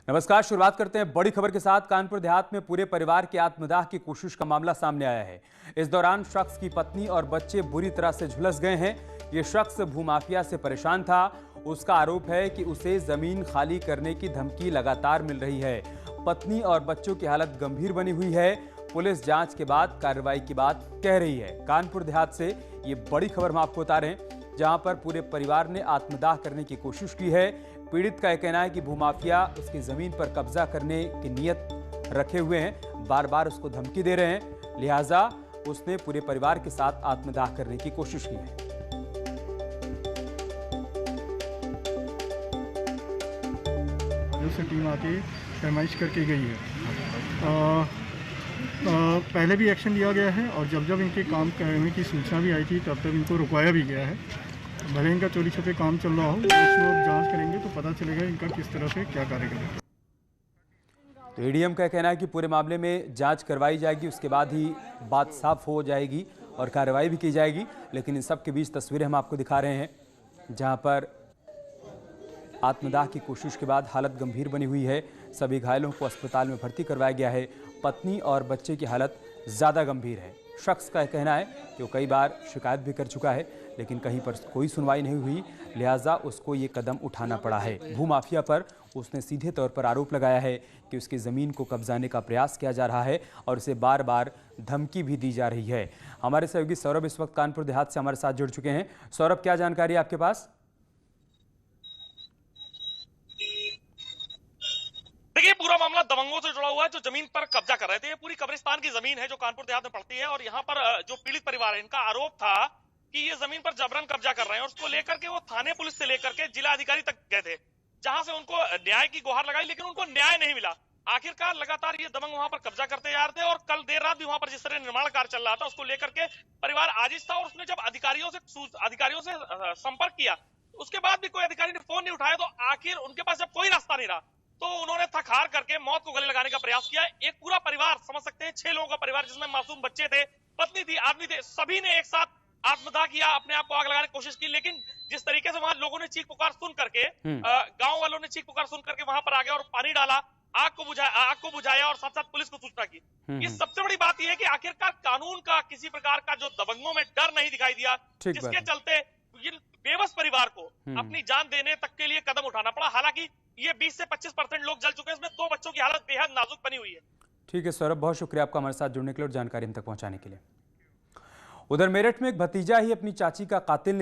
नमस्कार। शुरुआत करते हैं बड़ी खबर के साथ। कानपुर देहात में पूरे परिवार के आत्मदाह की कोशिश का मामला सामने आया है। इस दौरान शख्स की पत्नी और बच्चे बुरी तरह से झुलस गए हैं। ये शख्स भूमाफिया से परेशान था। उसका आरोप है कि उसे जमीन खाली करने की धमकी लगातार मिल रही है। पत्नी और बच्चों की हालत गंभीर बनी हुई है। पुलिस जांच के बाद कार्रवाई की बात कह रही है। कानपुर देहात से ये बड़ी खबर हम आपको बता रहे हैं, जहां पर पूरे परिवार ने आत्मदाह करने की कोशिश की है। पीड़ित का कहना है कि भूमाफिया उसकी जमीन पर कब्जा करने की नीयत रखे हुए हैं, बार बार उसको धमकी दे रहे हैं, लिहाजा उसने पूरे परिवार के साथ आत्मदाह करने की कोशिश की है। से टीम आके पैमाइश करके गई है। पहले भी एक्शन लिया गया है और जब जब इनके काम करने की सूचना भी आई थी तब तब इनको रुकवाया भी गया है। भले इनका चोरी छुपे काम चल रहा हो, जांच करेंगे तो पता चलेगा इनका किस तरह से क्या कार्यक्रम है। तो एडीएम का कहना है कि पूरे मामले में जांच करवाई जाएगी, उसके बाद ही बात साफ हो जाएगी और कार्रवाई भी की जाएगी। लेकिन इन सब के बीच तस्वीरें हम आपको दिखा रहे हैं, जहां पर आत्मदाह की कोशिश के बाद हालत गंभीर बनी हुई है। सभी घायलों को अस्पताल में भर्ती करवाया गया है। पत्नी और बच्चे की हालत ज़्यादा गंभीर है। शख्स का कहना है कि वो कई बार शिकायत भी कर चुका है, लेकिन कहीं पर कोई सुनवाई नहीं हुई, लिहाजा उसको ये कदम उठाना पड़ा है। भूमाफिया पर उसने सीधे तौर पर आरोप लगाया है कि उसकी ज़मीन को कब्जाने का प्रयास किया जा रहा है और उसे बार बार धमकी भी दी जा रही है। हमारे सहयोगी सौरभ इस वक्त कानपुर देहात से हमारे साथ जुड़ चुके हैं। सौरभ, क्या जानकारी है आपके पास? देखिए, पूरा मामला दबंगों से जुड़ा हुआ है जो जमीन पर कब्जा कर रहे थे। ये पूरी कब्रिस्तान की जमीन है जो कानपुर देहात में पड़ती है और यहाँ पर जो पीड़ित परिवार है, इनका आरोप था कि ये जमीन पर जबरन कब्जा कर रहे हैं और उसको लेकर के वो थाने पुलिस से लेकर के जिला अधिकारी तक गए थे, जहां से उनको न्याय की गुहार लगाई, लेकिन उनको न्याय नहीं मिला। आखिरकार लगातार ये दबंग वहां पर कब्जा करते जा रहे थे और कल देर रात भी वहां पर जिस तरह निर्माण कार्य चल रहा था उसको लेकर के परिवार आजिज था और उसने जब अधिकारियों से संपर्क किया, उसके बाद भी कोई अधिकारी ने फोन नहीं उठाया। तो आखिर उनके पास जब कोई रास्ता नहीं रहा तो उन्होंने थक हार करके मौत को गले लगाने का प्रयास किया। एक पूरा परिवार, समझ सकते हैं 6 लोगों का परिवार, जिसमें मासूम बच्चे थे, पत्नी थी, आदमी थे, सभी ने एक साथ आत्मदाह किया, अपने आप को आग लगाने की कोशिश की। लेकिन जिस तरीके से वहां लोगों ने चीख पुकार सुन करके, गांव वालों ने चीख पुकार सुन करके वहां पर आ गया और पानी डाला, आग को बुझाया और साथ साथ पुलिस को सूचना की। इस सबसे बड़ी बात यह है कि आखिरकार कानून का किसी प्रकार का जो दबंगों में डर नहीं दिखाई दिया, जिसके चलते बेबस परिवार को अपनी जान देने तक के लिए कदम उठाना पड़ा। हालांकि ये 20 से 25% लोग जल चुके हैं, इसमें 2 बच्चों की हालत बेहद नाजुक बनी हुई है। ठीक है सौरभ, बहुत शुक्रिया आपका हमारे साथ जुड़ने के लिए और जानकारी हम तक पहुंचाने के लिए। उधर मेरठ में एक भतीजा ही अपनी चाची का कातिल